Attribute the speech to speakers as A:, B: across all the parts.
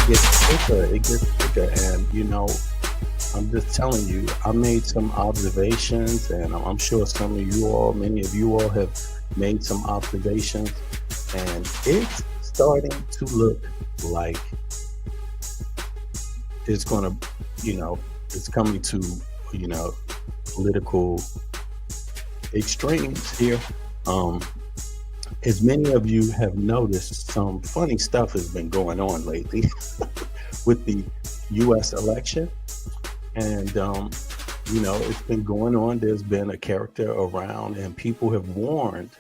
A: It gets thicker, and I'm just telling you, I made some observations, and I'm sure many of you all have made some observations, and it's starting to look like it's going to, it's coming to, you know, political extremes here. Um, as many of you have noticed, some funny stuff has been going on lately with the U.S. election. And, it's been going on. There's been a character around, and people have warned,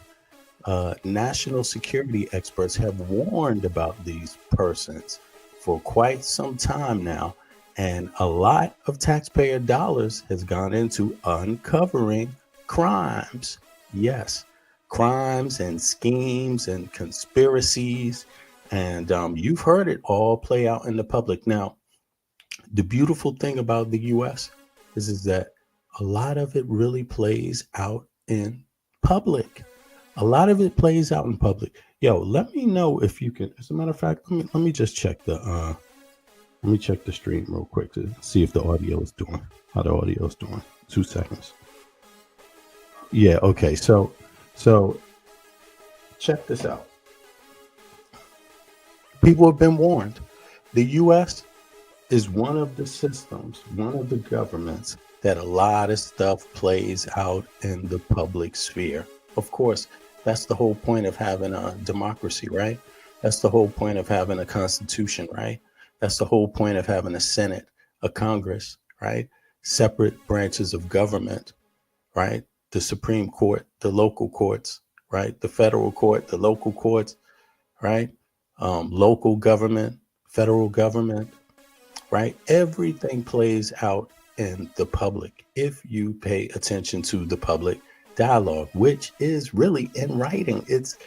A: national security experts have warned about these persons for quite some time now. And a lot of taxpayer dollars has gone into uncovering crimes. Yes, crimes and schemes and conspiracies. And you've heard it all play out in the public. Now, the beautiful thing about the US is that a lot of it really plays out in public. A lot of it plays out in public. Yo, let me know if you can. As a matter of fact, let me just check the stream real quick to see if the audio is doing how the audio is doing. 2 seconds. Yeah, okay. So check this out. People have been warned. The US is one of the systems, one of the governments that a lot of stuff plays out in the public sphere. Of course, that's the whole point of having a democracy, right? That's the whole point of having a constitution, right? That's the whole point of having a Senate, a Congress, right? Separate branches of government, right? The Supreme Court, the local courts, right? The federal court, the local courts, right? Local government, federal government, right? Everything plays out in the public if you pay attention to the public dialogue, which is really in writing. It's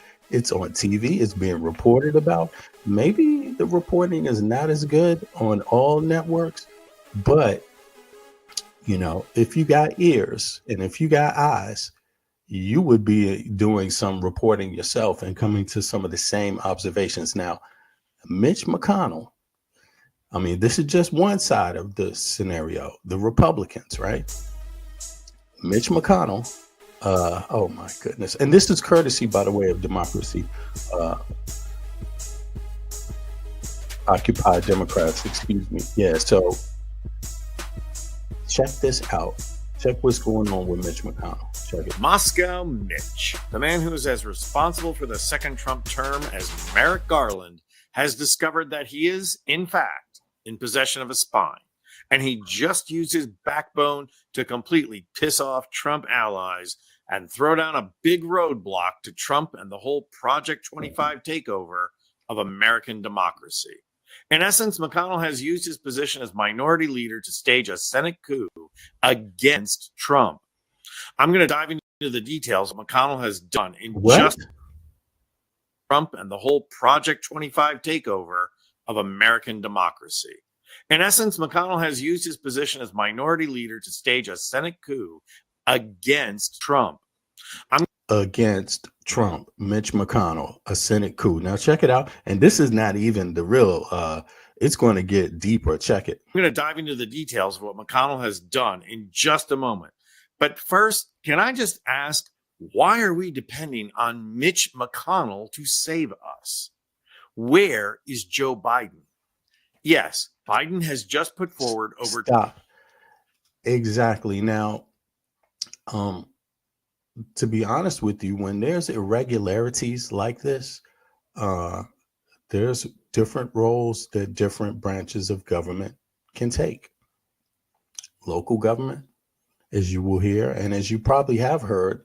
A: on TV. It's being reported about. Maybe the reporting is not as good on all networks, but if you got ears and if you got eyes, you would be doing some reporting yourself and coming to some of the same observations. Now, Mitch McConnell, I mean, this is just one side of the scenario, the Republicans, right? Mitch McConnell, oh my goodness. And this is courtesy, by the way, of Democracy, Occupy Democrats, excuse me. Yeah, so check this out. Check what's going on with Mitch McConnell. Check it.
B: Moscow Mitch, the man who is as responsible for the second Trump term as Merrick Garland, has discovered that he is, in fact, in possession of a spine. And he just used his backbone to completely piss off Trump allies and throw down a big roadblock to Trump and the whole Project 25 takeover of American democracy. In essence, McConnell has used his position as minority leader to stage a Senate coup against Trump. I'm going to dive into the details of what McConnell has done in just Trump and the whole Project 25 takeover of American democracy. In essence, McConnell has used his position as minority leader to stage a Senate coup against Trump.
A: Against Trump, Mitch McConnell, a Senate coup. Now check it out. And this is not even the real, it's going to get deeper. Check it.
B: I'm going to dive into the details of what McConnell has done in just a moment. But first, can I just ask, why are we depending on Mitch McConnell to save us? Where is Joe Biden? Yes, Biden has just put forward over.
A: Stop. Exactly. Now, to be honest with you, when there's irregularities like this, there's different roles that different branches of government can take. Local government, as you will hear, and as you probably have heard,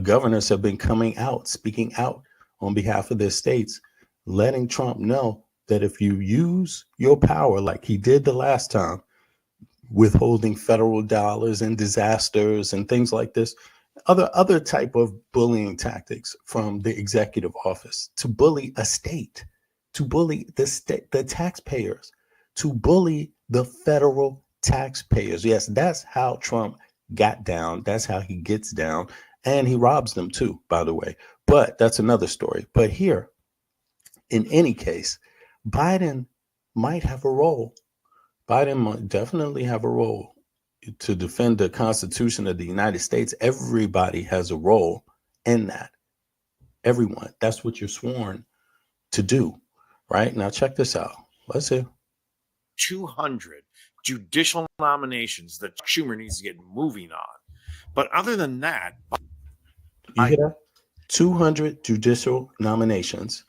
A: governors have been coming out, speaking out on behalf of their states, letting Trump know that if you use your power like he did the last time, withholding federal dollars and disasters and things like this, other type of bullying tactics from the executive office to bully a state, to bully the state, the taxpayers, to bully the federal taxpayers. Yes, that's how Trump got down. That's how he gets down. And he robs them too, by the way. But that's another story. But here, in any case, Biden might have a role. Biden might definitely have a role to defend the Constitution of the United States. Everybody has a role in that. Everyone. That's what you're sworn to do. Right? Now, check this out. Let's hear.
B: 200 judicial nominations that Schumer needs to get moving on. But other than that,
A: you hear that? 200 judicial nominations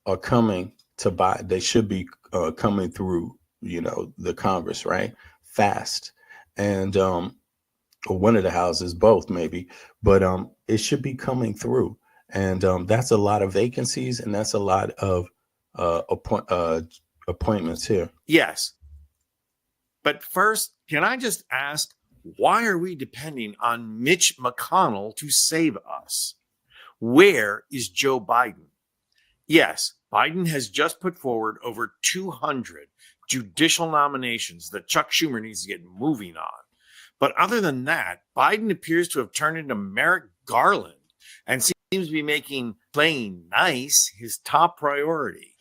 A: are coming to Biden. They should be coming through, the Congress, right? Fast. And or one of the houses, both maybe, but it should be coming through. And that's a lot of vacancies, and that's a lot of appointments here.
B: Yes. But first, can I just ask, why are we depending on Mitch McConnell to save us? Where is Joe Biden? Yes, Biden has just put forward over 200 judicial nominations that Chuck Schumer needs to get moving on. But other than that, Biden appears to have turned into Merrick Garland and seems to be making playing nice his top priority.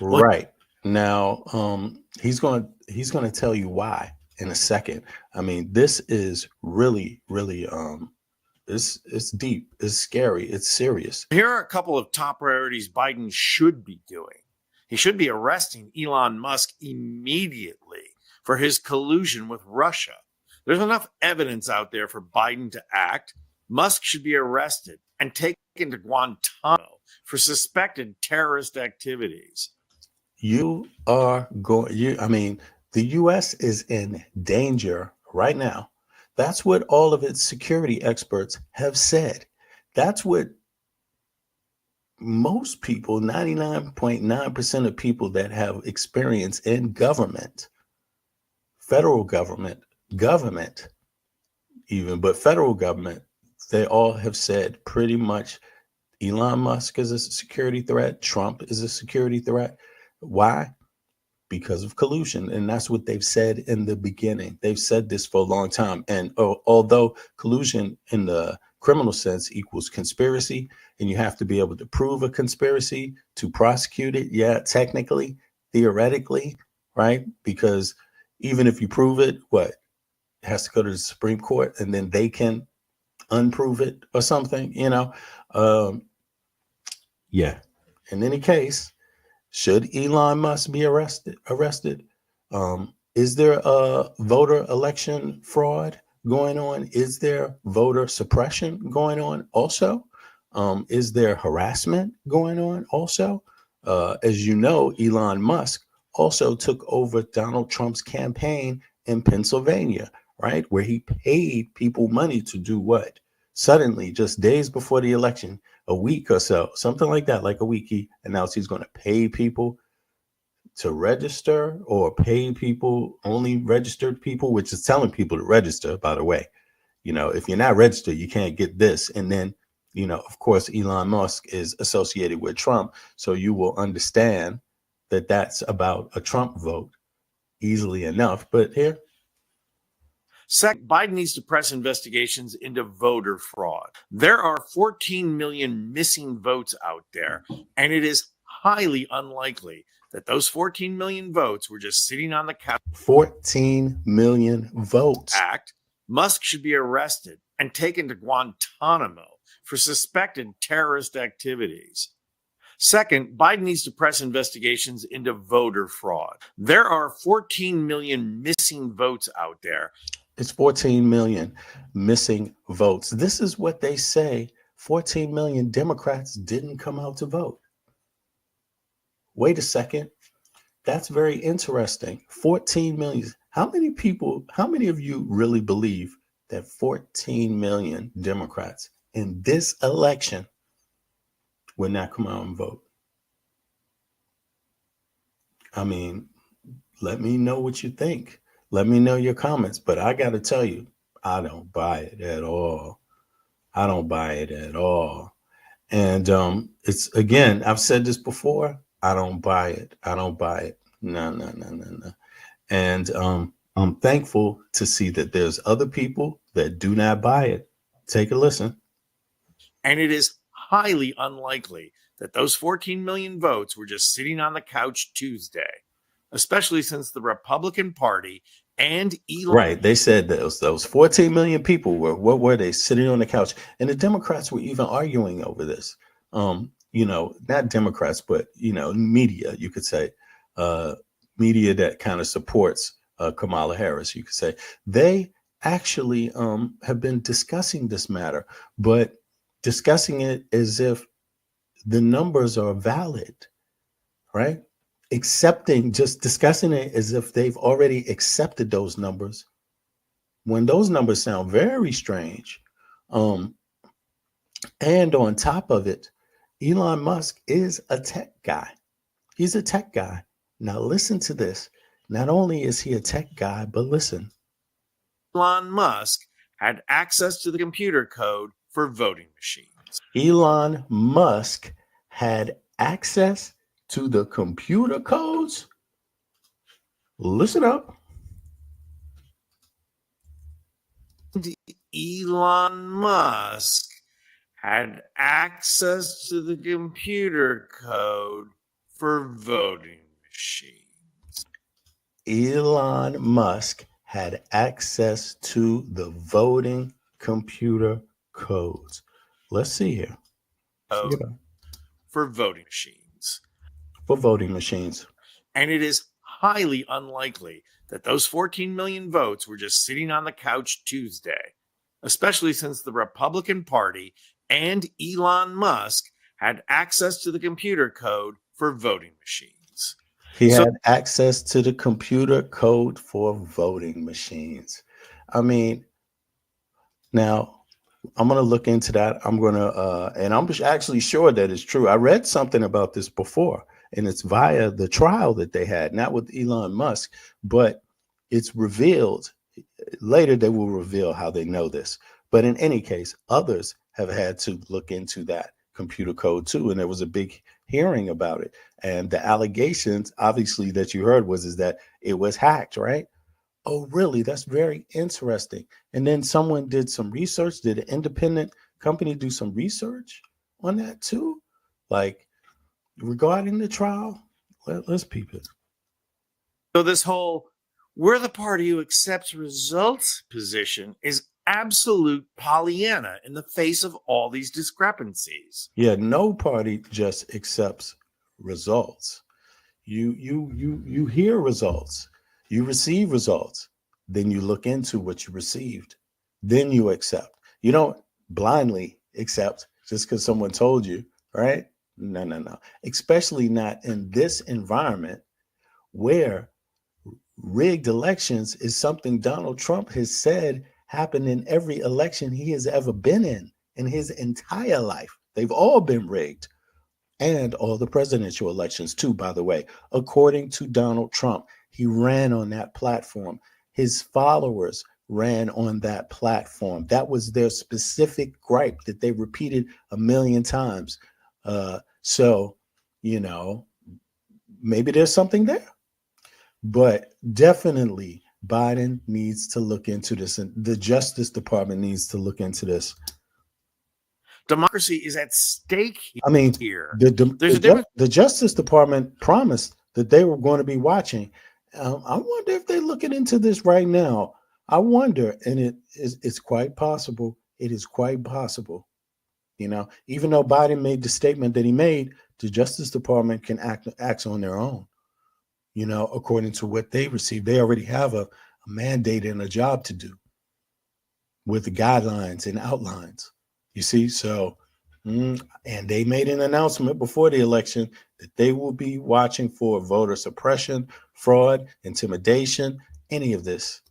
A: Right. Now, he's going to tell you why in a second. I mean, this is really, really it's deep, it's scary, it's serious.
B: Here are a couple of top priorities Biden should be doing. He should be arresting Elon Musk immediately for his collusion with Russia. There's enough evidence out there for Biden to act. Musk should be arrested and taken to Guantanamo for suspected terrorist activities.
A: The U.S. is in danger right now. That's what all of its security experts have said. That's what most people, 99.9% of people that have experience in government, federal government, even, but federal government, they all have said pretty much Elon Musk is a security threat. Trump is a security threat. Why? Because of collusion. And that's what they've said in the beginning. They've said this for a long time. And although collusion in the criminal sense equals conspiracy, and you have to be able to prove a conspiracy to prosecute it. Yeah, technically, theoretically, right? Because even if you prove it, it has to go to the Supreme Court and then they can unprove it or something, yeah. In any case, should Elon Musk be arrested? Is there a voter election fraud going on? Is there voter suppression going on also? Is there harassment going on also? As you know, Elon Musk also took over Donald Trump's campaign in Pennsylvania, right? Where he paid people money to do what? Suddenly, just days before the election, a week or so, something like that, like a week, he announced he's going to pay people to register or pay people, only registered people, which is telling people to register, by the way. If you're not registered, you can't get this. And then, of course, Elon Musk is associated with Trump. So you will understand that that's about a Trump vote easily enough. But here.
B: Second, Biden needs to press investigations into voter fraud. There are 14 million missing votes out there, and it is highly unlikely that those 14 million votes were just sitting on the couch.
A: 14 million votes.
B: Musk should be arrested and taken to Guantanamo for suspected terrorist activities. Second, Biden needs to press investigations into voter fraud. There are 14 million missing votes out there.
A: It's 14 million missing votes. This is what they say. 14 million Democrats didn't come out to vote. Wait a second. That's very interesting. 14 million. How many of you really believe that 14 million Democrats in this election would not come out and vote? I mean, let me know what you think. Let me know your comments. But I got to tell you, I don't buy it at all. I don't buy it at all. And it's, again, I've said this before. I don't buy it. I don't buy it. No. And I'm thankful to see that there's other people that do not buy it. Take a listen.
B: And it is highly unlikely that those 14 million votes were just sitting on the couch Tuesday. especially since the Republican Party and Elon.
A: Right. They said those 14 million people were, what were they, sitting on the couch? And the Democrats were even arguing over this. Not Democrats, but media, you could say, media that kind of supports Kamala Harris, you could say. They actually have been discussing this matter, but discussing it as if the numbers are valid, right? Just discussing it as if they've already accepted those numbers, when those numbers sound very strange. And on top of it, Elon Musk is a tech guy. He's a tech guy. Now listen to this. Not only is he a tech guy, but listen.
B: Elon Musk had access to the computer code for voting machines.
A: Elon Musk had access to the computer codes. Listen up.
B: Elon Musk had access to the computer code for voting machines.
A: Elon Musk had access to the voting computer codes. Let's see here.
B: For voting machines.
A: For voting machines.
B: And it is highly unlikely that those 14 million votes were just sitting on the couch Tuesday, especially since the Republican Party and Elon Musk had access to the computer code for voting machines.
A: He had access to the computer code for voting machines. I mean, now I'm going to look into that. I'm going to, and I'm actually sure that it's true. I read something about this before, and it's via the trial that they had, not with Elon Musk, but it's revealed later. They will reveal how they know this. But in any case, others have had to look into that computer code too. And there was a big hearing about it. And the allegations, obviously, that you heard is that it was hacked, right? Oh, really? That's very interesting. And then someone did some research. Did an independent company do some research on that too? Like regarding the trial? Let's peep it.
B: So this whole "we're the party who accepts results" position is absolute Pollyanna in the face of all these discrepancies.
A: Yeah, no party just accepts results. You hear results. You receive results, then you look into what you received, then you accept. You don't blindly accept just because someone told you, right? No. Especially not in this environment where rigged elections is something Donald Trump has said happened in every election he has ever been in his entire life. They've all been rigged. And all the presidential elections too, by the way. According to Donald Trump, he ran on that platform. His followers ran on that platform. That was their specific gripe that they repeated 1 million times. So, maybe there's something there. But definitely Biden needs to look into this, and the Justice Department needs to look into this.
B: Democracy is at stake here.
A: I mean, the Justice Department promised that they were going to be watching. I wonder if they're looking into this right now. I wonder, and it's quite possible. It is quite possible. Even though Biden made the statement that he made, the Justice Department can act on their own. According to what they received, they already have a mandate and a job to do with the guidelines and outlines. You see, so, and they made an announcement before the election that they will be watching for voter suppression, fraud, intimidation, any of this.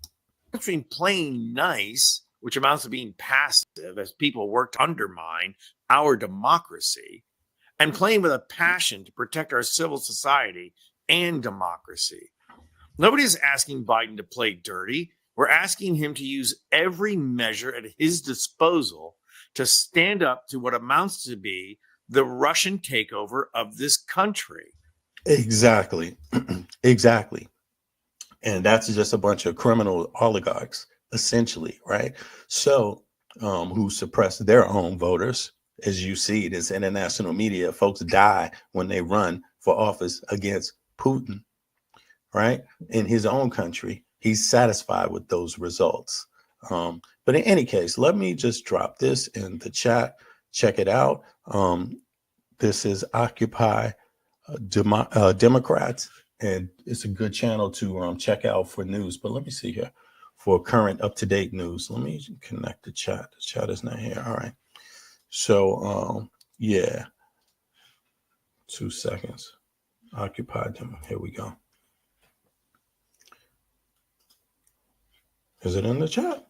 B: Between playing nice, which amounts to being passive as people work to undermine our democracy, and playing with a passion to protect our civil society and democracy. Nobody's asking Biden to play dirty. We're asking him to use every measure at his disposal to stand up to what amounts to be the Russian takeover of this country.
A: Exactly. Exactly. And that's just a bunch of criminal oligarchs, essentially, right? So, who suppress their own voters. As you see, this international media, folks die when they run for office against Putin, right? In his own country, he's satisfied with those results. But in any case, let me just drop this in the chat. Check it out. This is Occupy Democrats, and it's a good channel to check out for news. But let me see here for current up-to-date news. Let me connect the chat. The chat is not here. All right. So, yeah, 2 seconds. Occupy them. Here we go. Is it in the chat?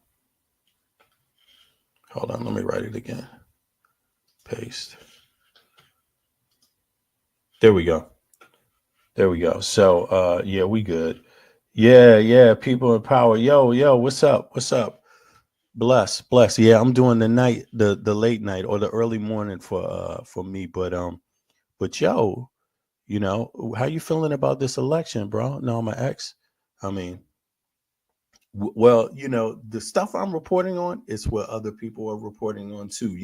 A: Hold on. Let me write it again. Paste. There we go. There we go. So, yeah, we good. Yeah. People in power. Yo, what's up? What's up? Bless. Yeah, I'm doing the night, the late night or the early morning for me. But yo, how you feeling about this election, bro? No, my ex. I mean, well, the stuff I'm reporting on is what other people are reporting on too.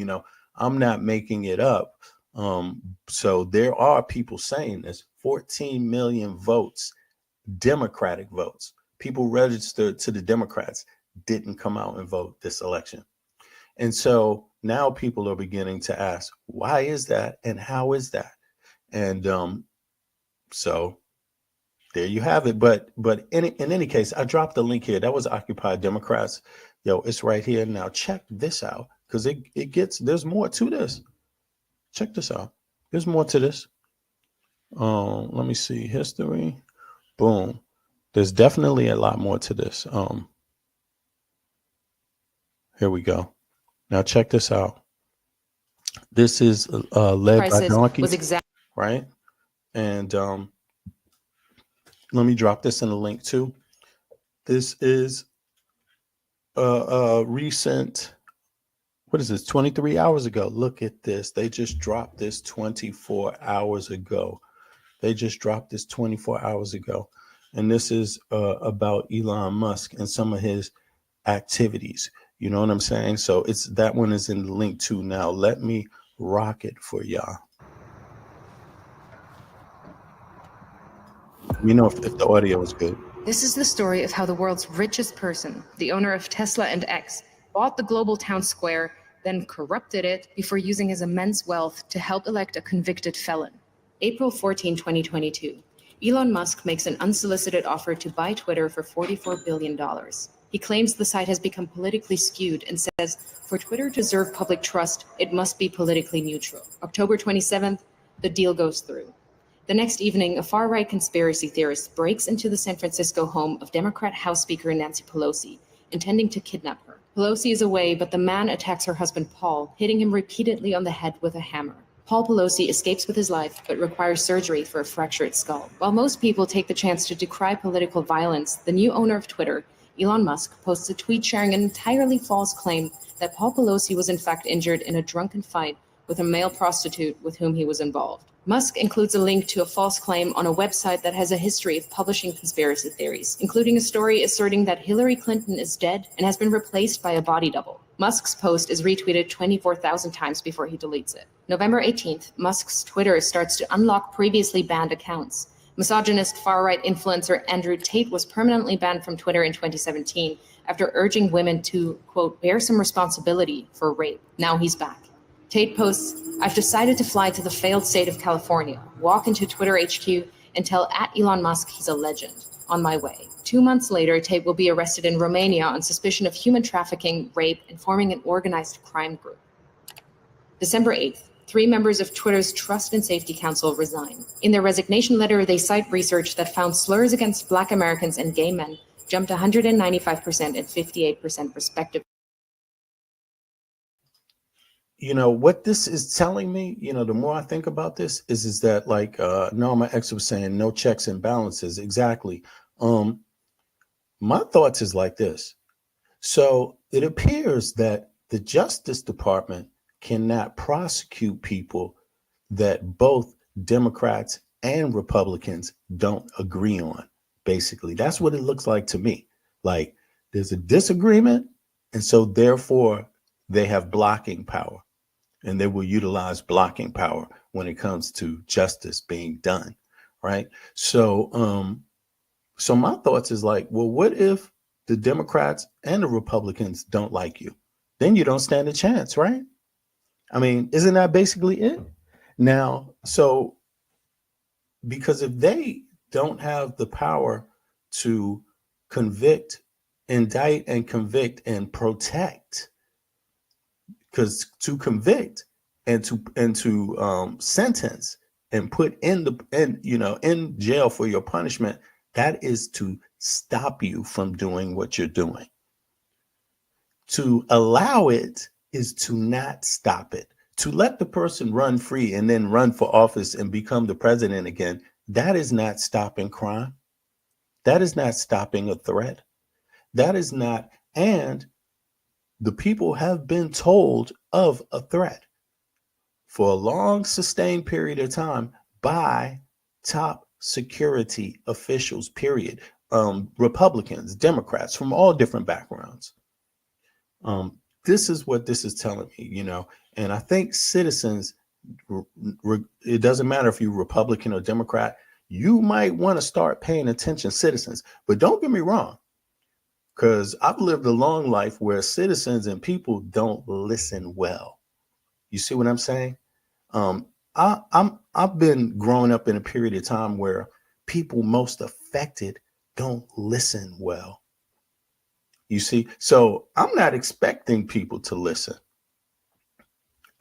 A: I'm not making it up. So there are people saying this 14 million votes, Democratic votes, people registered to the Democrats didn't come out and vote this election. And so now people are beginning to ask, why is that? And how is that? And so there you have it. But in any case, I dropped the link here. That was Occupy Democrats. Yo, it's right here. Now check this out, because there's more to this. Check this out. There's more to this. Let me see. History. Boom. There's definitely a lot more to this. Here we go. Now check this out. This is led by donkeys, right? And let me drop this in the link too. This is a recent, what is this, 23 hours ago. Look at this. They just dropped this 24 hours ago. And this is about Elon Musk and some of his activities. You know what I'm saying? So that one is in the link too. Now let me rock it for y'all. Let me know if the audio is good.
C: This is the story of how the world's richest person, the owner of Tesla and X, bought the global town square, then corrupted it before using his immense wealth to help elect a convicted felon. April 14, 2022. Elon Musk makes an unsolicited offer to buy Twitter for $44 billion. He claims the site has become politically skewed and says, for Twitter to deserve public trust, it must be politically neutral. October 27th, the deal goes through. The next evening, a far-right conspiracy theorist breaks into the San Francisco home of Democrat House Speaker Nancy Pelosi, intending to kidnap her. Pelosi is away, but the man attacks her husband Paul, hitting him repeatedly on the head with a hammer. Paul Pelosi escapes with his life, but requires surgery for a fractured skull. While most people take the chance to decry political violence, the new owner of Twitter, Elon Musk, posts a tweet sharing an entirely false claim that Paul Pelosi was in fact injured in a drunken fight with a male prostitute with whom he was involved. Musk includes a link to a false claim on a website that has a history of publishing conspiracy theories, including a story asserting that Hillary Clinton is dead and has been replaced by a body double. Musk's post is retweeted 24,000 times before he deletes it. November 18th, Musk's Twitter starts to unlock previously banned accounts. Misogynist far-right influencer Andrew Tate was permanently banned from Twitter in 2017 after urging women to, quote, bear some responsibility for rape. Now he's back. Tate posts, I've decided to fly to the failed state of California, walk into Twitter HQ, and tell @Elon Musk he's a legend. On my way. 2 months later, Tate will be arrested in Romania on suspicion of human trafficking, rape, and forming an organized crime group. December 8th, 3 members of Twitter's Trust and Safety Council resign. In their resignation letter, they cite research that found slurs against Black Americans and gay men jumped 195% and 58% respectively.
A: What this is telling me, the more I think about this is that like my ex was saying, no checks and balances. Exactly. My thoughts is like this. So it appears that the Justice Department cannot prosecute people that both Democrats and Republicans don't agree on. Basically, that's what it looks like to me. Like there's a disagreement. And so therefore they have blocking power. And they will utilize blocking power when it comes to justice being done, right? So So my thoughts is like, well, what if the Democrats and the Republicans don't like you? Then you don't stand a chance, right? I mean, isn't that basically it? Now, so because if they don't have the power to convict, indict, and convict and protect, because to convict and to sentence and put in jail for your punishment, that is to stop you from doing what you're doing. To allow it is to not stop it. To let the person run free and then run for office and become the president again, that is not stopping crime. That is not stopping a threat. That is not, and the people have been told of a threat for a long, sustained period of time by top security officials, period. Republicans, Democrats from all different backgrounds. This is what this is telling me, and I think citizens, it doesn't matter if you're Republican or Democrat, you might want to start paying attention, citizens. But don't get me wrong, because I've lived a long life where citizens and people don't listen well. You see what I'm saying? I've been growing up in a period of time where people most affected don't listen well. You see, so I'm not expecting people to listen.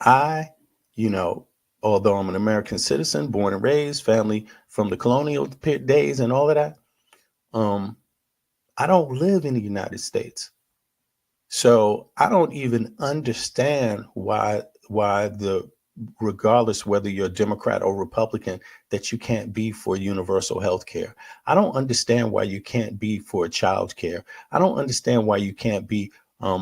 A: Although I'm an American citizen, born and raised, family from the colonial days and all of that, I don't live in the United States. So I don't even understand why regardless whether you're Democrat or Republican, that you can't be for universal health care. I don't understand why you can't be for child care. I don't understand why you can't be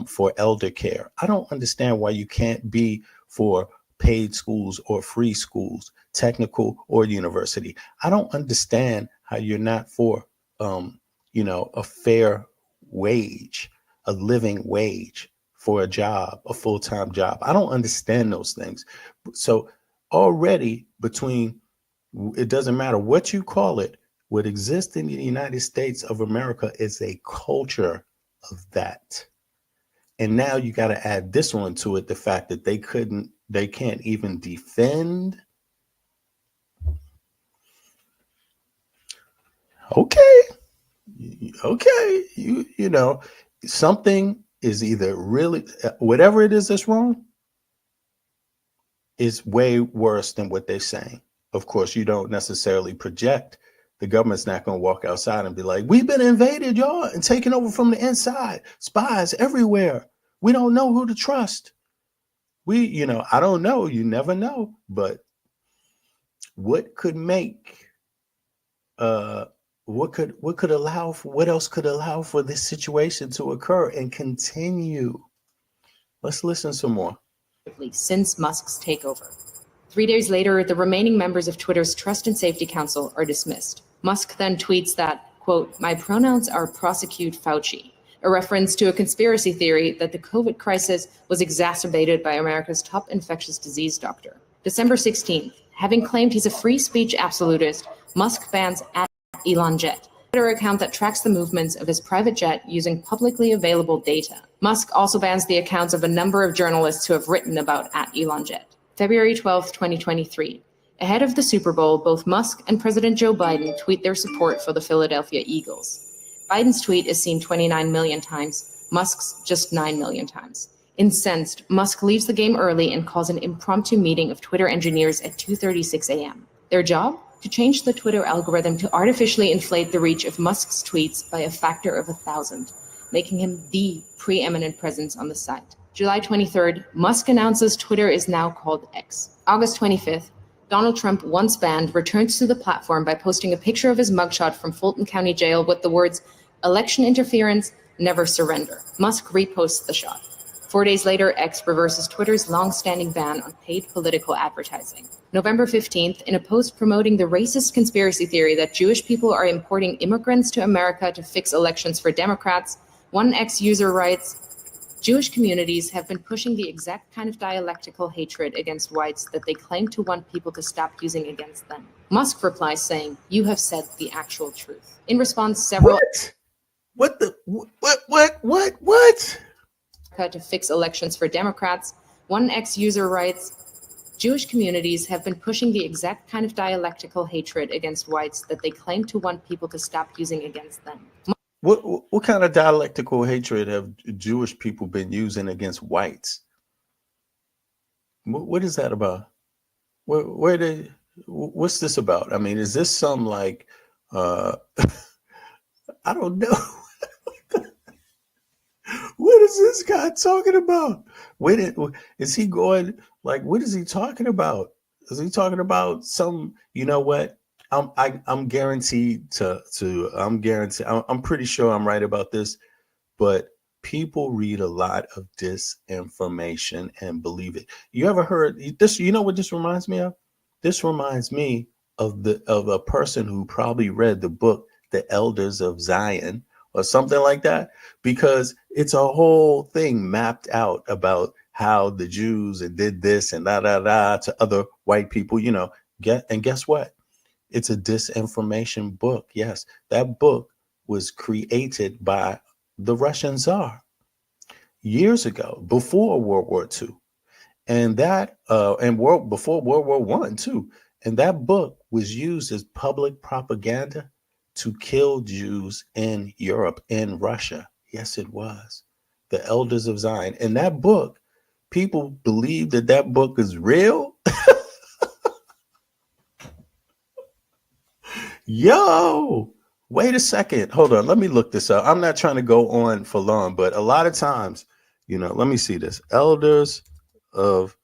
A: for elder care. I don't understand why you can't be for paid schools or free schools, technical or university. I don't understand how you're not for, a fair wage, a living wage for a job, a full-time job. I don't understand those things. So already it doesn't matter what you call it, what exists in the United States of America is a culture of that. And now you got to add this one to it, the fact that they can't even defend. Okay. Something is either really, whatever it is that's wrong, is way worse than what they're saying. Of course, you don't necessarily project. The government's not going to walk outside and be like, we've been invaded, y'all, and taken over from the inside. Spies everywhere. We don't know who to trust. I don't know. You never know. But what could make, what else could allow for this situation to occur and continue? Let's listen some more.
C: Since Musk's takeover. 3 days later, the remaining members of Twitter's Trust and Safety Council are dismissed. Musk then tweets that, quote, "My pronouns are prosecute Fauci," a reference to a conspiracy theory that the COVID crisis was exacerbated by America's top infectious disease doctor. December 16th, having claimed he's a free speech absolutist, Musk bans @Elon Jet, a Twitter account that tracks the movements of his private jet using publicly available data. Musk also bans the accounts of a number of journalists who have written about @Elon Jet. February 12th, 2023. Ahead of the Super Bowl, both Musk and President Joe Biden tweet their support for the Philadelphia Eagles. Biden's tweet is seen 29 million times, Musk's just 9 million times. Incensed, Musk leaves the game early and calls an impromptu meeting of Twitter engineers at 2:36 a.m. Their job? To change the Twitter algorithm to artificially inflate the reach of Musk's tweets by a factor of 1,000, making him the preeminent presence on the site. July 23rd, Musk announces Twitter is now called X. August 25th, Donald Trump, once banned, returns to the platform by posting a picture of his mugshot from Fulton County Jail with the words, "Election interference, never surrender." Musk reposts the shot. 4 days later, X reverses Twitter's long-standing ban on paid political advertising. November 15th, in a post promoting the racist conspiracy theory that Jewish people are importing immigrants to America to fix elections for Democrats, one X user writes, Jewish communities have been pushing the exact kind of dialectical hatred against whites that they claim to want people to stop using against them. Musk replies saying, "You have said the actual truth." In response, several
A: What the what?
C: to fix elections for Democrats, one ex-user writes, "Jewish communities have been pushing the exact kind of dialectical hatred against whites that they claim to want people to stop using against them."
A: What kind of dialectical hatred have Jewish people been using against whites? What is that about? What's this about? I mean, is this some like I don't know. What is this guy talking about? Is he going like what is he talking about? Is he talking about some, you know what? I'm guaranteed I'm pretty sure I'm right about this, but people read a lot of disinformation and believe it. You ever heard this? You know what this reminds me of? This reminds me of a person who probably read the book The Elders of Zion or something like that, because it's a whole thing mapped out about how the Jews and did this and da da da to other white people, you know. Guess what? It's a disinformation book. Yes, that book was created by the Russian Tsar years ago, before World War II, and before World War One too. And that book was used as public propaganda to kill Jews in Europe, in Russia. Yes, it was. The Elders of Zion. And that book, people believe that book is real. Yo, wait a second. Hold on. Let me look this up. I'm not trying to go on for long, but a lot of times, let me see this. Elders of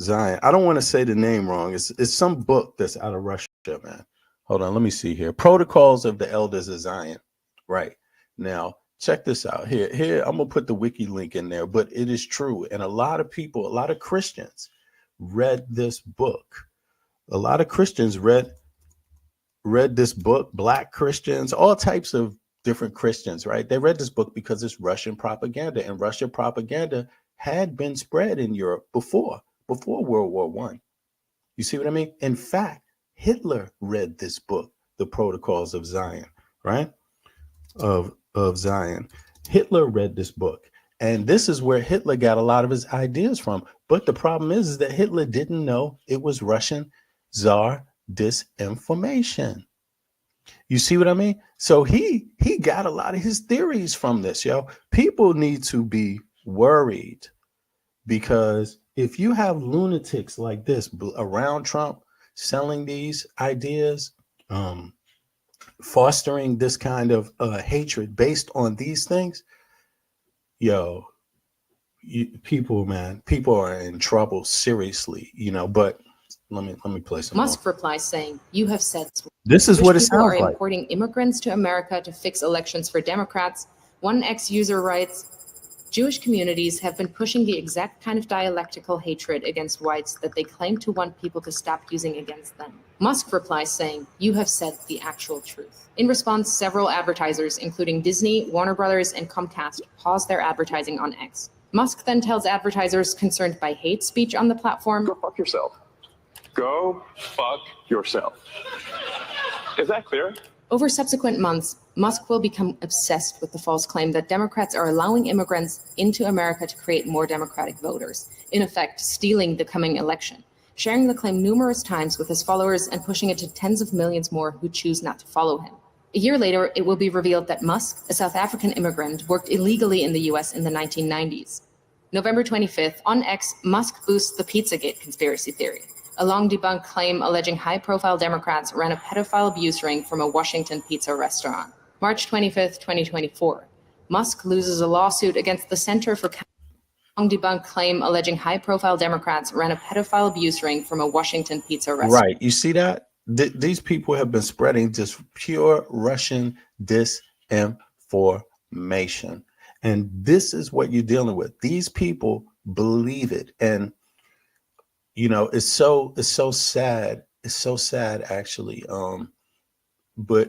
A: Zion. I don't want to say the name wrong. It's some book that's out of Russia, man. Hold on. Let me see here. Protocols of the Elders of Zion. Right. Now, check this out. Here, I'm going to put the wiki link in there, but it is true. And a lot of people, a lot of Christians read this book. A lot of Christians read this book, Black Christians, all types of different Christians, right? They read this book because it's Russian propaganda, and Russian propaganda had been spread in Europe before World War One. You see what I mean? In fact, Hitler read this book, The Protocols of Zion, right? Of Zion. Hitler read this book. And this is where Hitler got a lot of his ideas from. But the problem is that Hitler didn't know it was Russian Tsar disinformation. You see what I mean? So he got a lot of his theories from this, yo. People need to be worried, because if you have lunatics like this around Trump selling these ideas, fostering this kind of hatred based on these things, yo, people are in trouble, seriously, but let me play some
C: Musk
A: more.
C: replies saying, "You have said."
A: This is what it
C: people
A: sounds
C: are
A: like.
C: importing immigrants to America to fix elections for Democrats. One ex-user writes, "Jewish communities have been pushing the exact kind of dialectical hatred against whites that they claim to want people to stop using against them." Musk replies saying, "You have said the actual truth." In response, several advertisers, including Disney, Warner Brothers, and Comcast, paused their advertising on X. Musk then tells advertisers concerned by hate speech on the platform,
D: "Go fuck yourself. Go fuck yourself." Is that clear?
C: Over subsequent months, Musk will become obsessed with the false claim that Democrats are allowing immigrants into America to create more Democratic voters, in effect, stealing the coming election, sharing the claim numerous times with his followers and pushing it to tens of millions more who choose not to follow him. A year later, it will be revealed that Musk, a South African immigrant, worked illegally in the US in the 1990s. November 25th, on X, Musk boosts the Pizzagate conspiracy theory, a long-debunked claim alleging high-profile Democrats ran a pedophile abuse ring from a Washington pizza restaurant. March 25th, 2024. Musk loses a lawsuit against the Center for long-debunked claim alleging high-profile Democrats ran a pedophile abuse ring from a Washington pizza restaurant.
A: Right. You see that? These people have been spreading just pure Russian disinformation. And this is what you're dealing with. These people believe it. And it's so sad. It's so sad, actually. But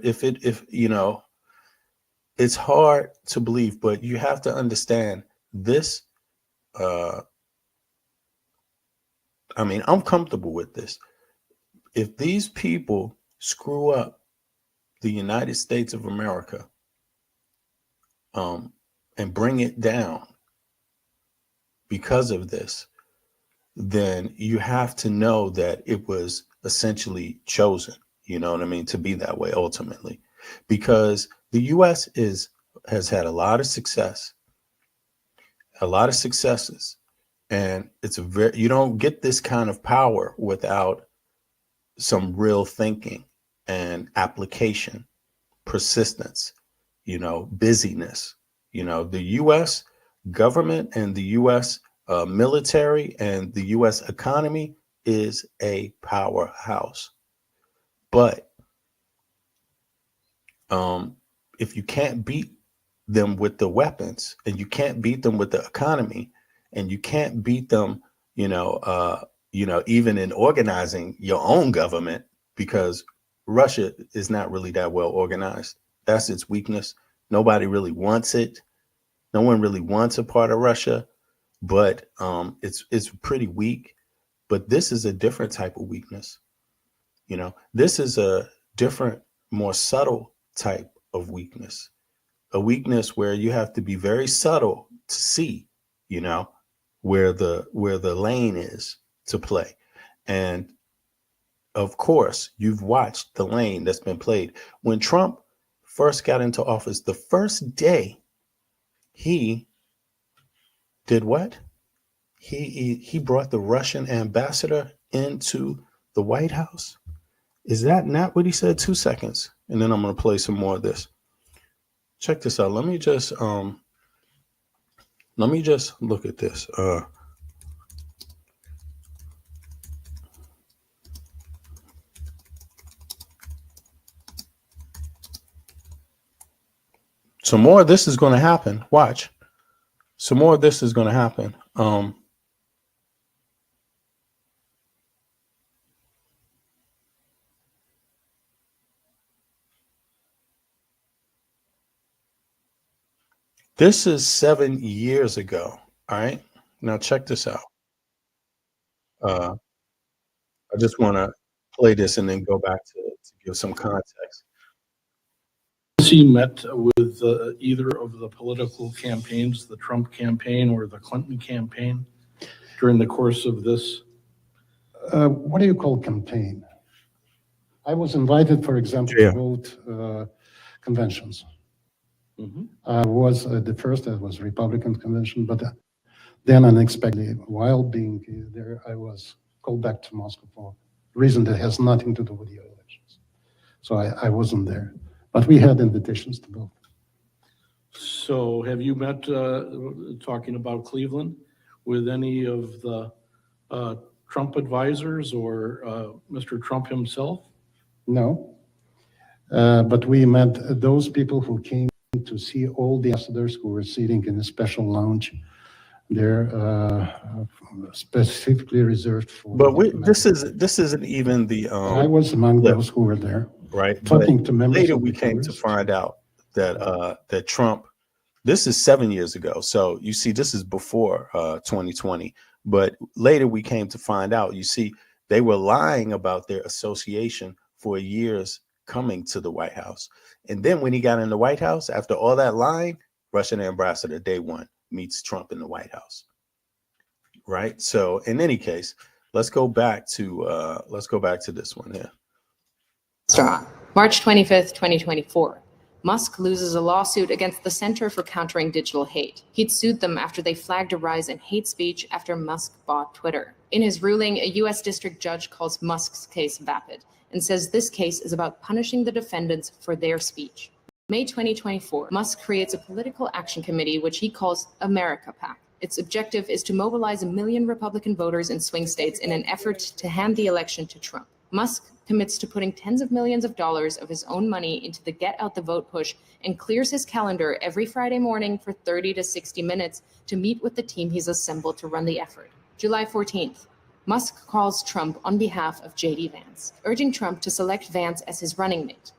A: it's hard to believe, but you have to understand this, uh, I mean, I'm comfortable with this. If these people screw up the United States of America, and bring it down because of this, then you have to know that it was essentially chosen, you know what I mean, to be that way ultimately. Because the US has had a lot of successes, and it's a very, you don't get this kind of power without some real thinking and application, persistence, busyness. The US government and the US military and the US economy is a powerhouse. But if you can't beat them with the weapons, and you can't beat them with the economy, and you can't beat them, even in organizing your own government, because Russia is not really that well organized. That's its weakness. Nobody really wants it. No one really wants a part of Russia, but it's pretty weak. But this is a different type of weakness. This is a different, more subtle type of weakness. A weakness where you have to be very subtle to see, where the lane is to play. And of course, you've watched the lane that's been played. When Trump first got into office, the first day, he did what? He brought the Russian ambassador into the White House. Is that not what he said? 2 seconds, and then I'm going to play some more of this. Check this out. Let me just look at this. Some more of this is going to happen. Watch. Some more of this is going to happen. This is 7 years ago. All right. Now check this out. I just want to play this and then go back to give some context.
E: Has he met with either of the political campaigns, the Trump campaign or the Clinton campaign, during the course of this?
F: What do you call campaign? I was invited, for example, to vote conventions.
E: Mm-hmm.
F: I was the first, that was Republican convention, but then unexpectedly, while being there, I was called back to Moscow for a reason that has nothing to do with the elections. So I wasn't there, but we had invitations to both.
E: So have you met, talking about Cleveland, with any of the Trump advisors or Mr. Trump himself?
F: No, but we met those people who came to see all the ambassadors who were sitting in a special lounge there, specifically reserved for.
A: But this isn't even the.
F: I was among those who were there,
A: right?
F: Talking to members.
A: Later, we came to find out that that Trump. This is 7 years ago, so you see, this is before 2020. But later, we came to find out. You see, they were lying about their association for years coming to the White House. And then when he got in the White House, after all that lying, Russian ambassador day one meets Trump in the White House. Right. So in any case, let's go back to this one here.
C: March 25th, 2024. Musk loses a lawsuit against the Center for Countering Digital Hate. He'd sued them after they flagged a rise in hate speech after Musk bought Twitter. In his ruling, a U.S. district judge calls Musk's case vapid and says this case is about punishing the defendants for their speech. May 2024, Musk creates a political action committee, which he calls America PAC. Its objective is to mobilize 1 million Republican voters in swing states in an effort to hand the election to Trump. Musk commits to putting tens of millions of dollars of his own money into the Get Out the Vote push and clears his calendar every Friday morning for 30 to 60 minutes to meet with the team he's assembled to run the effort. July 14th, Musk calls Trump on behalf of J.D. Vance, urging Trump to select Vance as his running mate.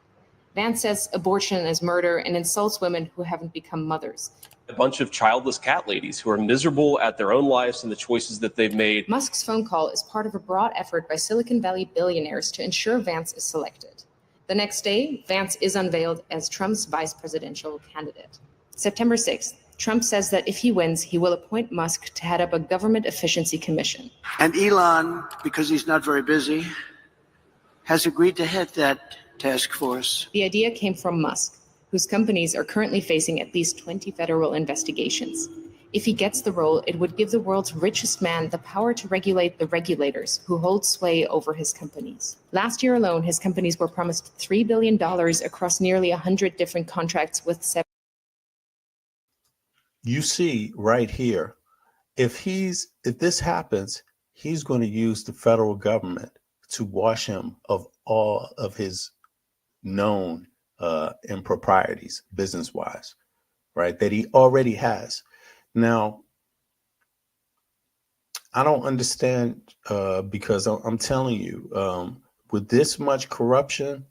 C: Vance says abortion is murder and insults women who haven't become mothers.
G: A bunch of childless cat ladies who are miserable at their own lives and the choices that they've made.
C: Musk's phone call is part of a broad effort by Silicon Valley billionaires to ensure Vance is selected. The next day, Vance is unveiled as Trump's vice presidential candidate. September 6th, Trump says that if he wins, he will appoint Musk to head up a government efficiency commission.
H: And Elon, because he's not very busy, has agreed to head that task force.
C: The idea came from Musk, whose companies are currently facing at least 20 federal investigations. If he gets the role, it would give the world's richest man the power to regulate the regulators who hold sway over his companies. Last year alone, his companies were promised $3 billion across nearly 100 different contracts with seven.
A: You see right here, if this happens, he's going to use the federal government to wash him of all of his known improprieties, business-wise, right? That he already has. Now, I don't understand because I'm telling you, with this much corruption,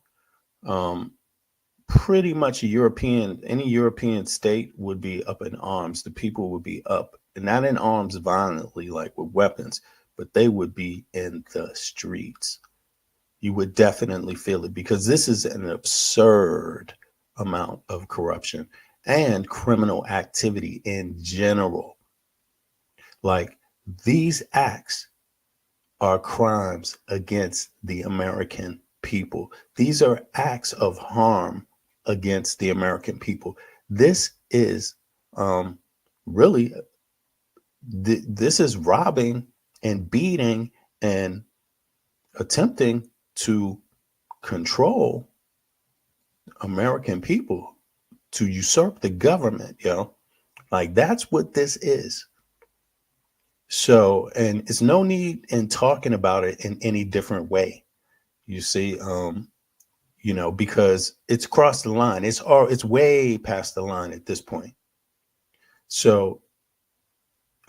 A: pretty much any European state would be up in arms. The people would be up, not in arms violently, like with weapons, but they would be in the streets. You would definitely feel it because this is an absurd amount of corruption and criminal activity in general. Like, these acts are crimes against the American people. These are acts of harm against the American people. This is really, this is robbing and beating and attempting to control American people, to usurp the government, like that's what this is. So, and it's no need in talking about it in any different way, you see, because it's crossed the line. It's way past the line at this point. So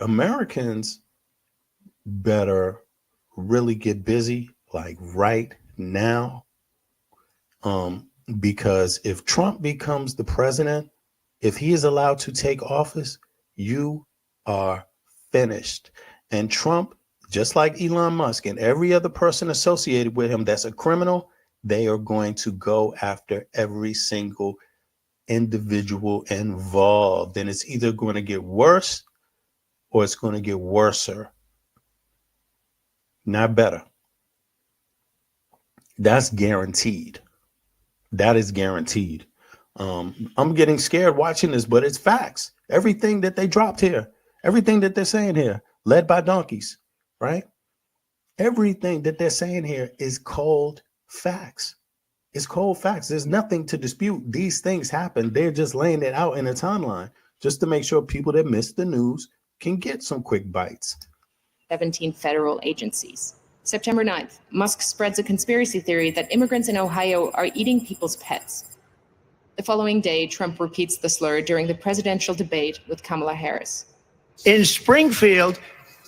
A: Americans better really get busy, like right now, because if Trump becomes the president, if he is allowed to take office, you are finished. And Trump, just like Elon Musk and every other person associated with him that's a criminal, they are going to go after every single individual involved. And it's either going to get worse or it's going to get worser, not better. That's guaranteed. That is guaranteed. I'm getting scared watching this, but it's facts. Everything that they dropped here, everything that they're saying here, led by donkeys, right? Everything that they're saying here is cold facts. It's cold facts. There's nothing to dispute. These things happen. They're just laying it out in a timeline just to make sure people that missed the news can get some quick bites.
C: 17 federal agencies. September 9th, Musk spreads a conspiracy theory that immigrants in Ohio are eating people's pets. The following day, Trump repeats the slur during the presidential debate with Kamala Harris.
H: In Springfield,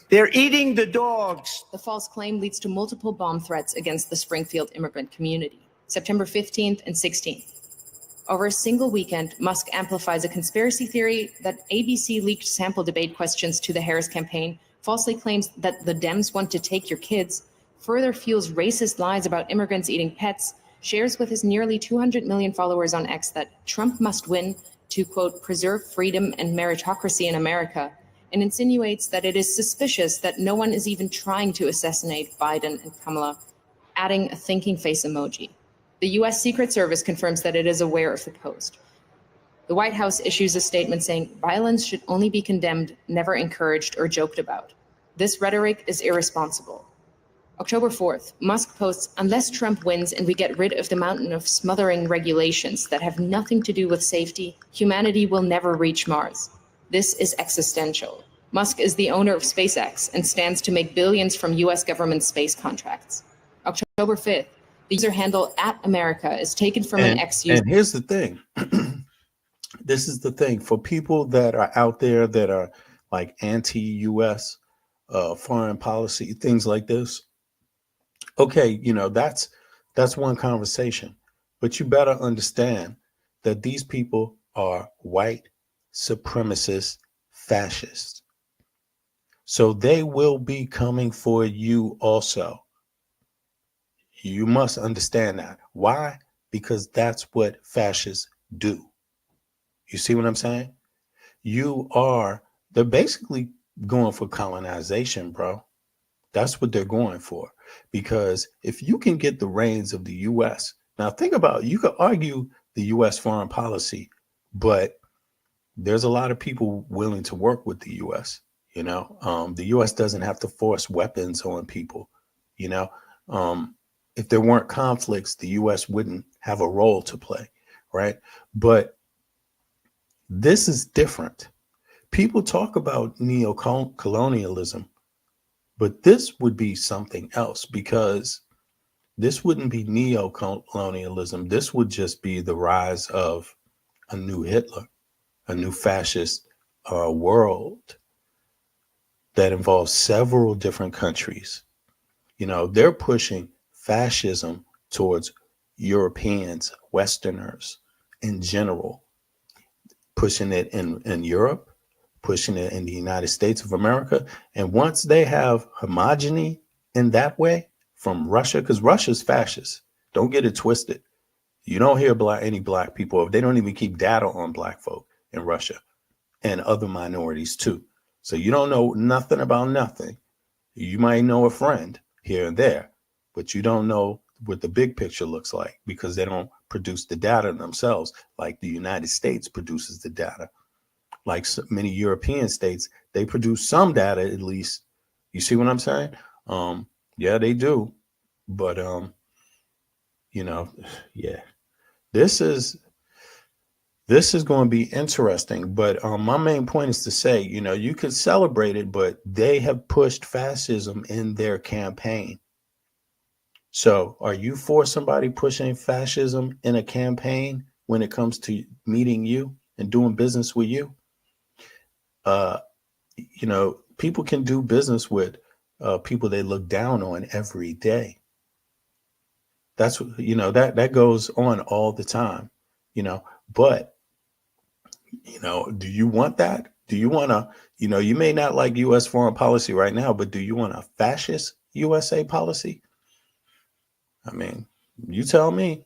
H: they're eating the dogs.
C: The false claim leads to multiple bomb threats against the Springfield immigrant community. September 15th and 16th. Over a single weekend, Musk amplifies a conspiracy theory that ABC leaked sample debate questions to the Harris campaign, falsely claims that the Dems want to take your kids, further fuels racist lies about immigrants eating pets, shares with his nearly 200 million followers on X that Trump must win to, quote, preserve freedom and meritocracy in America, and insinuates that it is suspicious that no one is even trying to assassinate Biden and Kamala, adding a thinking face emoji. The U.S. Secret Service confirms that it is aware of the post. The White House issues a statement saying violence should only be condemned, never encouraged or joked about. This rhetoric is irresponsible. October 4th, Musk posts, unless Trump wins and we get rid of the mountain of smothering regulations that have nothing to do with safety, humanity will never reach Mars. This is existential. Musk is the owner of SpaceX and stands to make billions from U.S. government space contracts. October 5th, the user handle @America is taken from an ex-user.
A: And here's the thing. This is the thing for people that are out there that are like anti-U.S. Foreign policy, things like this. Okay, that's one conversation. But you better understand that these people are white supremacist fascists. So they will be coming for you also. You must understand that. Why? Because that's what fascists do. You see what I'm saying? They're basically going for colonization, bro. That's what they're going for. Because if you can get the reins of the US, now think about, you could argue the US foreign policy, but there's a lot of people willing to work with the US. The US doesn't have to force weapons on people. You know, if there weren't conflicts, the US wouldn't have a role to play, right? But this is different. People talk about neo-colonialism, but this would be something else, because this wouldn't be neo-colonialism. This would just be the rise of a new Hitler, a new fascist world that involves several different countries. They're pushing fascism towards Europeans, Westerners in general, pushing it in Europe, pushing it in the United States of America. And once they have homogeny in that way from Russia, because Russia's fascist, don't get it twisted. You don't hear any black people. They don't even keep data on black folk in Russia and other minorities too. So you don't know nothing about nothing. You might know a friend here and there, but you don't know what the big picture looks like, because they don't produce the data themselves like the United States produces the data. Like so many European states, they produce some data at least. You see what I'm saying? Yeah, they do. But yeah, this is going to be interesting. But my main point is to say, you could celebrate it, but they have pushed fascism in their campaign. So are you for somebody pushing fascism in a campaign when it comes to meeting you and doing business with you? People can do business with people they look down on every day. That's that goes on all the time, but do you want that? Do you want to, you may not like US foreign policy right now, but do you want a fascist USA policy? I mean, you tell me.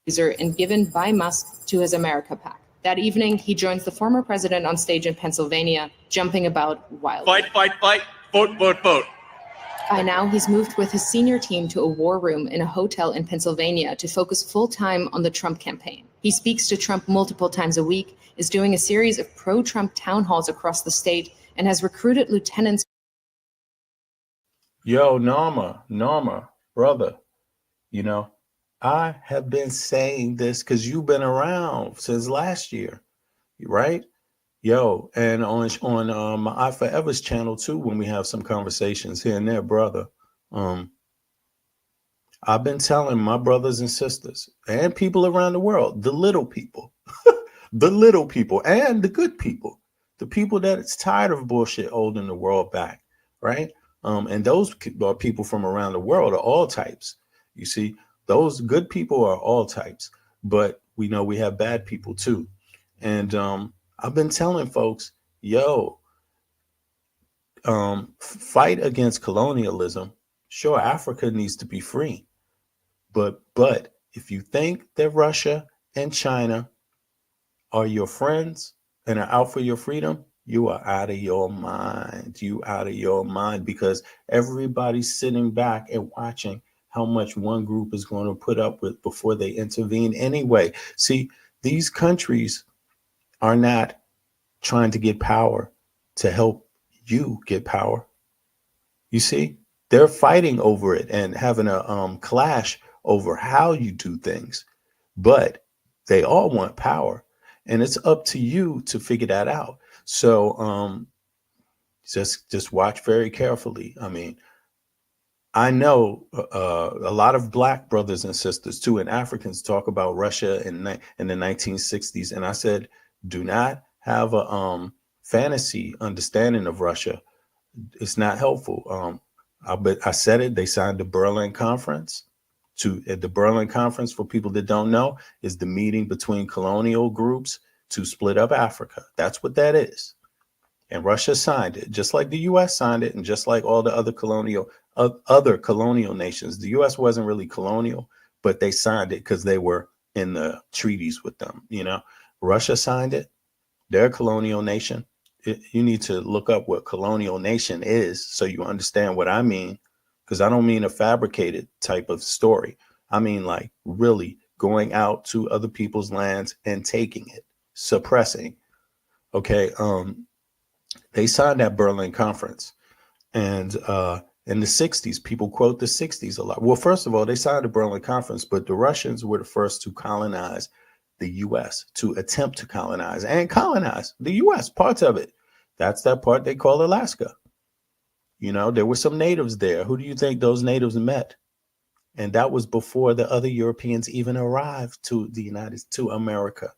C: And given by Musk to his America PAC. That evening, he joins the former president on stage in Pennsylvania, jumping about wildly.
I: Fight, vote.
C: By now, he's moved with his senior team to a war room in a hotel in Pennsylvania to focus full-time on the Trump campaign. He speaks to Trump multiple times a week, is doing a series of pro-Trump town halls across the state, and has recruited lieutenants.
A: Yo, Norma, brother, I have been saying this because you've been around since last year, right? Yo, and on my I Forever's channel too, when we have some conversations here and there, brother. I've been telling my brothers and sisters and people around the world, the little people, the little people and the good people, the people that it's tired of bullshit holding the world back, right? And those are people from around the world, are all types. You see, those good people are all types, but we know we have bad people too. And I've been telling folks, fight against colonialism. Sure, Africa needs to be free. But if you think that Russia and China are your friends and are out for your freedom, you are out of your mind. You out of your mind, because everybody's sitting back and watching how much one group is going to put up with before they intervene anyway. See, these countries are not trying to get power to help you get power. You see, they're fighting over it and having a clash over how you do things, but they all want power, and it's up to you to figure that out. So just watch very carefully. I mean, I know a lot of Black brothers and sisters too, and Africans talk about Russia in the 1960s. And I said, do not have a fantasy understanding of Russia. It's not helpful. I said it. They signed the Berlin Conference. to at the Berlin Conference, for people that don't know, is the meeting between colonial groups to split up Africa. That's what that is. And Russia signed it, just like the U.S. signed it, and just like all the other colonial nations. The U.S. wasn't really colonial, but they signed it because they were in the treaties with them. Russia signed it. They're a colonial nation. You need to look up what colonial nation is so you understand what I mean, because I don't mean a fabricated type of story. I mean like really going out to other people's lands and taking it, suppressing. Okay. They signed that Berlin Conference, and in the 60s, people quote the 60s a lot. Well, first of all, they signed the Berlin Conference, but the Russians were the first to colonize the U.S., to attempt to colonize the U.S., parts of it. That's that part they call Alaska. There were some natives there. Who do you think those natives met? And that was before the other Europeans even arrived to America.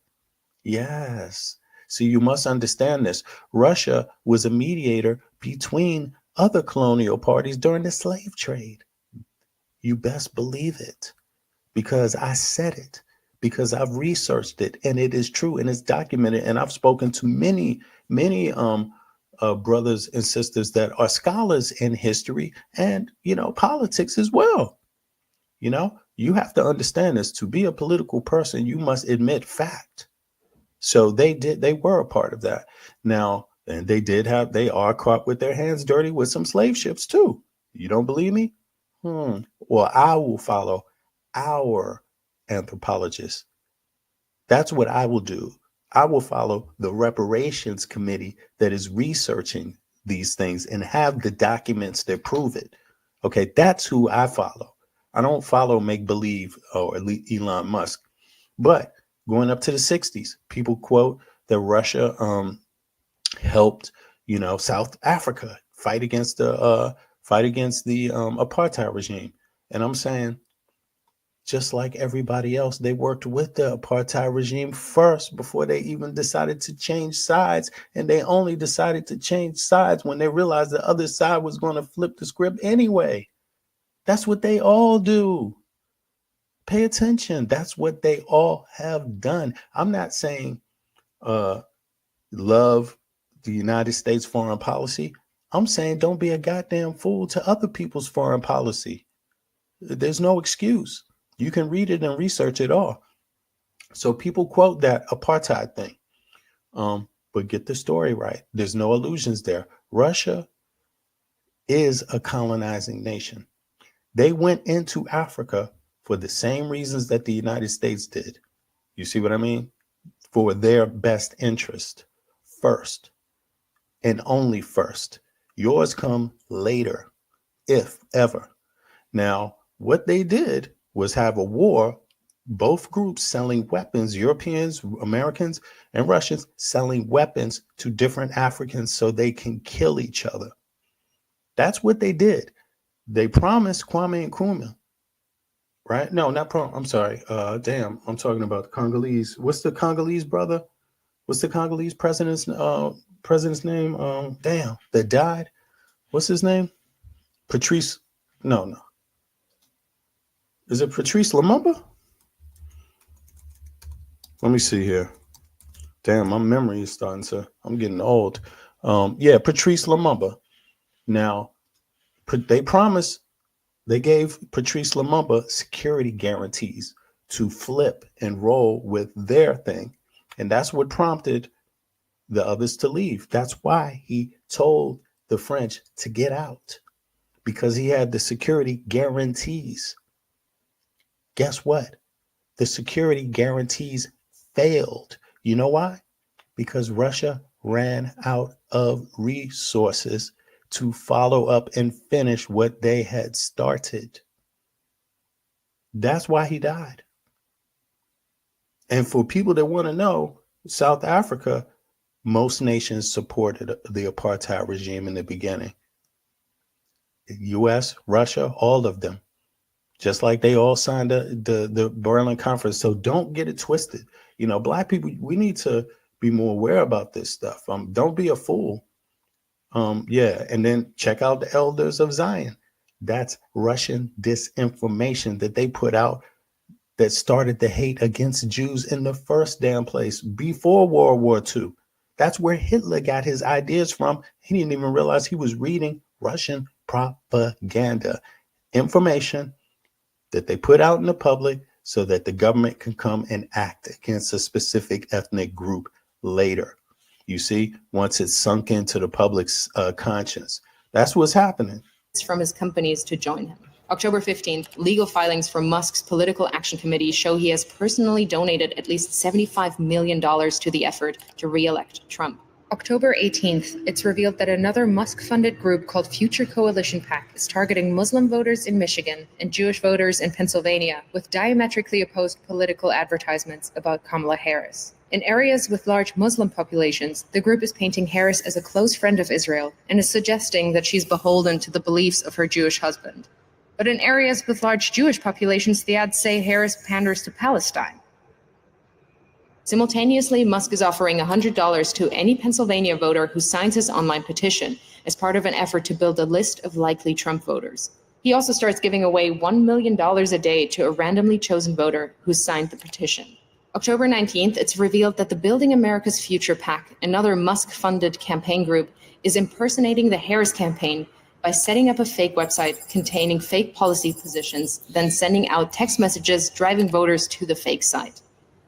A: Yes. So you must understand this. Russia was a mediator between other colonial parties during the slave trade. You best believe it, because I said it, because I've researched it, and it is true, and it's documented. And I've spoken to many brothers and sisters that are scholars in history and politics as well. You have to understand this. To be a political person, you must admit fact. So they were a part of that. Now, and they are caught with their hands dirty with some slave ships too. You don't believe me? Well, I will follow our anthropologists. That's what I will do. I will follow the reparations committee that is researching these things and have the documents that prove it. Okay, that's who I follow. I don't follow make believe or Elon Musk. But going up to the 60s, people quote that Russia helped, South Africa fight against the apartheid regime. And I'm saying, just like everybody else, they worked with the apartheid regime first before they even decided to change sides. And they only decided to change sides when they realized the other side was going to flip the script anyway. That's what they all do. Pay attention. That's what they all have done. I'm not saying love the United States foreign policy. I'm saying don't be a goddamn fool to other people's foreign policy. There's no excuse. You can read it and research it all. So people quote that apartheid thing. But get the story right. There's no illusions there. Russia is a colonizing nation. They went into Africa for the same reasons that the United States did. You see what I mean? For their best interest first, and only first. Yours come later, if ever. Now, what they did was have a war, both groups selling weapons, Europeans, Americans, and Russians selling weapons to different Africans so they can kill each other. That's what they did. They promised Kwame Nkrumah, right? No, I'm sorry. I'm talking about the Congolese. What's the Congolese brother? What's the Congolese president's name? That died. What's his name? Patrice. No. Is it Patrice Lumumba? Let me see here. Damn, my memory is I'm getting old. Patrice Lumumba. Now, they gave Patrice Lumumba security guarantees to flip and roll with their thing. And that's what prompted the others to leave. That's why he told the French to get out, because he had the security guarantees. Guess what? The security guarantees failed. You know why? Because Russia ran out of resources to follow up and finish what they had started. That's why he died. And for people that want to know, South Africa, most nations supported the apartheid regime in the beginning. The US, Russia, all of them. Just like they all signed the Berlin Conference. So don't get it twisted. Black people, we need to be more aware about this stuff. Don't be a fool. And then check out the Elders of Zion. That's Russian disinformation that they put out that started the hate against Jews in the first damn place before World War II. That's where Hitler got his ideas from. He didn't even realize he was reading Russian propaganda, information that they put out in the public so that the government can come and act against a specific ethnic group later. You see, once it's sunk into the public's conscience, that's what's happening.
C: From his companies to join him. October 15th, legal filings from Musk's Political Action Committee show he has personally donated at least $75 million to the effort to re-elect Trump. October 18th, it's revealed that another Musk-funded group called Future Coalition PAC is targeting Muslim voters in Michigan and Jewish voters in Pennsylvania with diametrically opposed political advertisements about Kamala Harris. In areas with large Muslim populations, the group is painting Harris as a close friend of Israel and is suggesting that she's beholden to the beliefs of her Jewish husband. But in areas with large Jewish populations, the ads say Harris panders to Palestine. Simultaneously, Musk is offering $100 to any Pennsylvania voter who signs his online petition as part of an effort to build a list of likely Trump voters. He also starts giving away $1 million a day to a randomly chosen voter who signed the petition. October 19th, it's revealed that the Building America's Future PAC, another Musk-funded campaign group, is impersonating the Harris campaign by setting up a fake website containing fake policy positions, then sending out text messages driving voters to the fake site.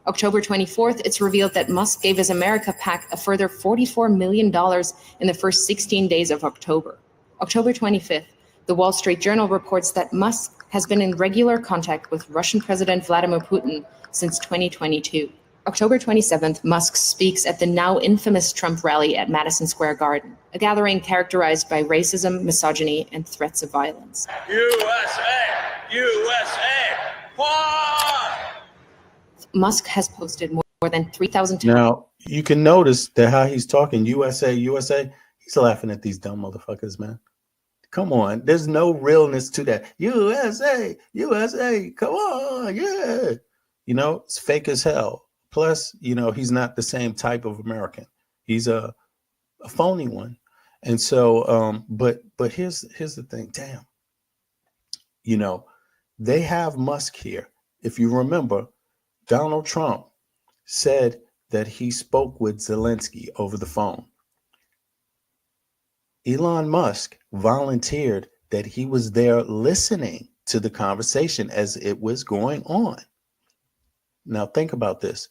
C: October 24th, it's revealed that Musk gave his America PAC a further $44 million in the first 16 days of October. October 25th, the Wall Street Journal reports that Musk has been in regular contact with Russian President Vladimir Putin since 2022. October 27th, Musk speaks at the now infamous Trump rally at Madison Square Garden, a gathering characterized by racism, misogyny, and threats of violence.
I: USA! USA! Why?
C: Musk has posted more than 3,000 times.
A: Now, you can notice that how he's talking, USA, USA, he's laughing at these dumb motherfuckers, man. Come on. There's no realness to that. USA, USA, come on, yeah. You know, it's fake as hell. Plus, you know, he's not the same type of American. He's a phony one. And so, but here's the thing. Damn. You know, they have Musk here. If you remember, Donald Trump said that he spoke with Zelensky over the phone. Elon Musk volunteered that he was there listening to the conversation as it was going on. Now, think about this.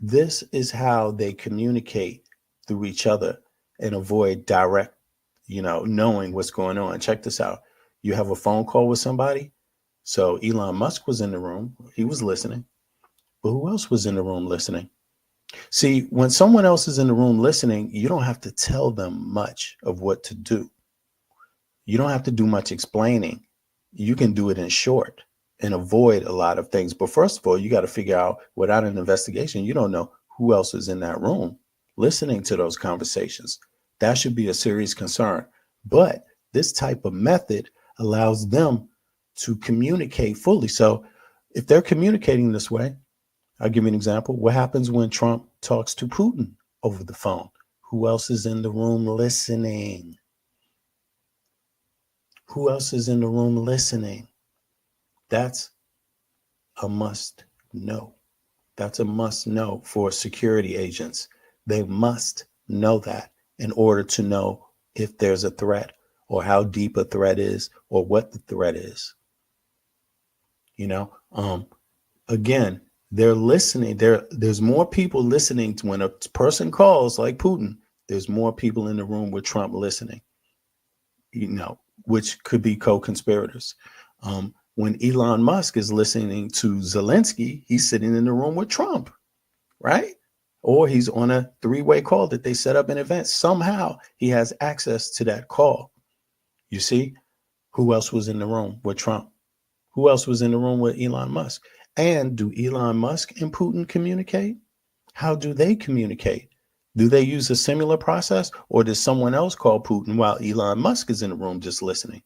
A: This is how they communicate through each other and avoid direct, you know, knowing what's going on. Check this out. You have a phone call with somebody. So Elon Musk was in the room. He was listening. But who else was in the room listening? See, when someone else is in the room listening, you don't have to tell them much of what to do. You don't have to do much explaining. You can do it in short and avoid a lot of things. But first of all, you got to figure out, without an investigation, you don't know who else is in that room listening to those conversations. That should be a serious concern. But this type of method allows them to communicate fully. So if they're communicating this way, I'll give you an example. What happens when Trump talks to Putin over the phone? Who else is in the room listening? Who else is in the room listening? That's a must know. That's a must know for security agents. They must know that in order to know if there's a threat or how deep a threat is or what the threat is. You know, again, they're listening. There's more people listening to when a person calls like Putin. There's more people in the room with Trump listening, you know, which could be co-conspirators. When Elon Musk is listening to Zelensky, he's sitting in the room with Trump, right? Or he's on a three-way call that they set up in advance. Somehow he has access to that call. You see, who else was in the room with Trump? Who else was in the room with Elon Musk? And do Elon Musk and Putin communicate? How do they communicate? Do they use a similar process, or does someone else call Putin while Elon Musk is in the room just listening?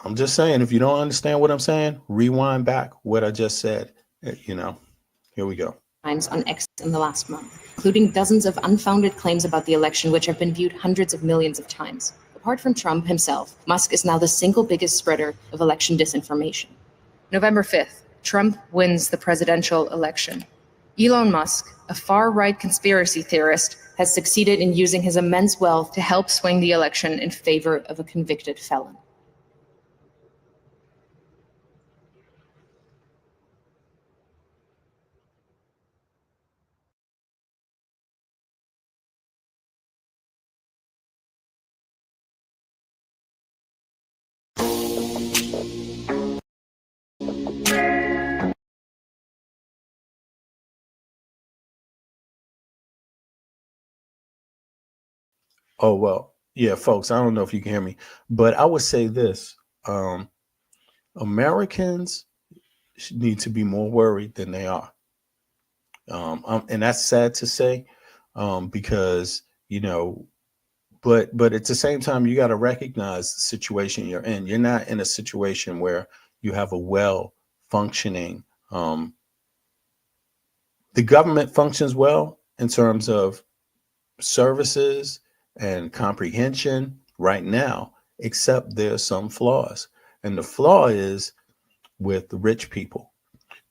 A: I'm just saying, if you don't understand what I'm saying, rewind back what I just said. You know, here we go.
C: times on X in the last month, including dozens of unfounded claims about the election, which have been viewed hundreds of millions of times. Apart from Trump himself, Musk is now the single biggest spreader of election disinformation. November 5th, Trump wins the presidential election. Elon Musk, a far-right conspiracy theorist, has succeeded in using his immense wealth to help swing the election in favor of a convicted felon.
A: Oh, well, yeah, folks, I don't know if you can hear me, but I would say this. Um, Americans need to be more worried than they are. And that's sad to say, because, but at the same time, you got to recognize the situation you're in. You're not in a situation where you have a well functioning, the government functions well in terms of services and comprehension right now, except there's some flaws. And the flaw is with the rich people.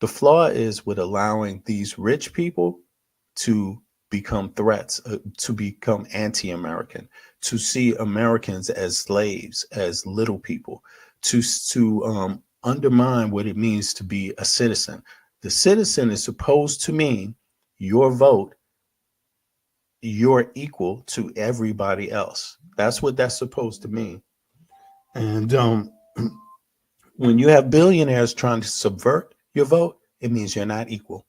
A: The flaw is with allowing these rich people to become threats, to become anti-American, to see Americans as slaves, as little people, to undermine what it means to be a citizen. The citizen is supposed to mean your vote, you're equal to everybody else. That's what that's supposed to mean. And when you have billionaires trying to subvert your vote, it means you're not equal.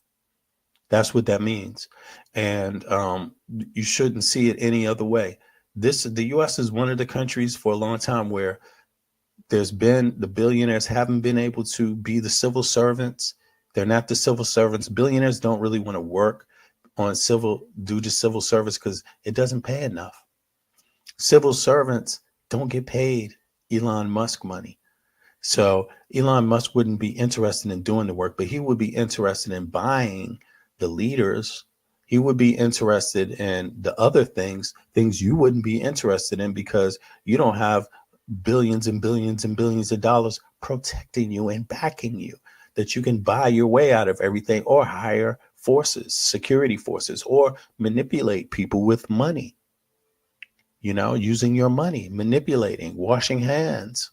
A: That's what that means. And you shouldn't see it any other way. The US is one of the countries for a long time where the billionaires haven't been able to be the civil servants. They're not the civil servants. Billionaires don't really want to work do the civil service because it doesn't pay enough. Civil servants don't get paid Elon Musk money. So Elon Musk wouldn't be interested in doing the work, but he would be interested in buying the leaders. He would be interested in the other things you wouldn't be interested in because you don't have billions and billions and billions of dollars protecting you and backing you, that you can buy your way out of everything or hire forces, security forces, or manipulate people with money, using your money, manipulating, washing hands.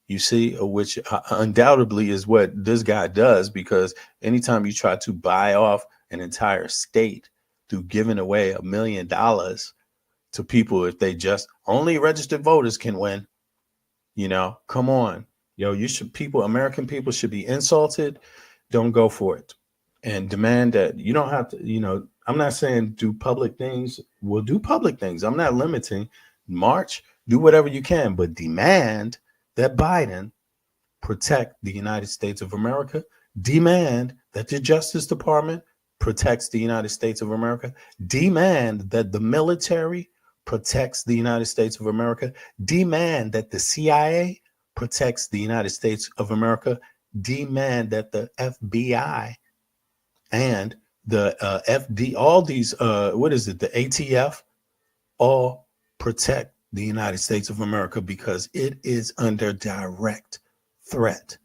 A: You see, which undoubtedly is what this guy does, because anytime you try to buy off an entire state through giving away $1 million to people, if they just only registered voters can win, come on, American people should be insulted. Don't go for it. And demand that you don't have to, I'm not saying do public things. We'll do public things. I'm not limiting. March, do whatever you can, but demand that Biden protect the United States of America, demand that the Justice Department protects the United States of America, demand that the military protects the United States of America, demand that the CIA protects the United States of America, demand that the FBI and the FD, all these, the ATF, all protect the United States of America because it is under direct threat.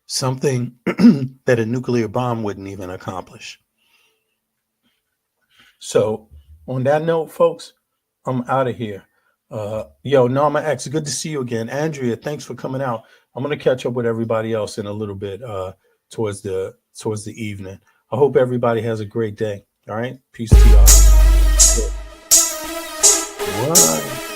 A: Something that a nuclear bomb wouldn't even accomplish. So on that note, folks, I'm out of here. Norma X, good to see you again. Andrea, thanks for coming out. I'm going to catch up with everybody else in a little bit towards the evening. I hope everybody has a great day. All right. Peace to y'all. What?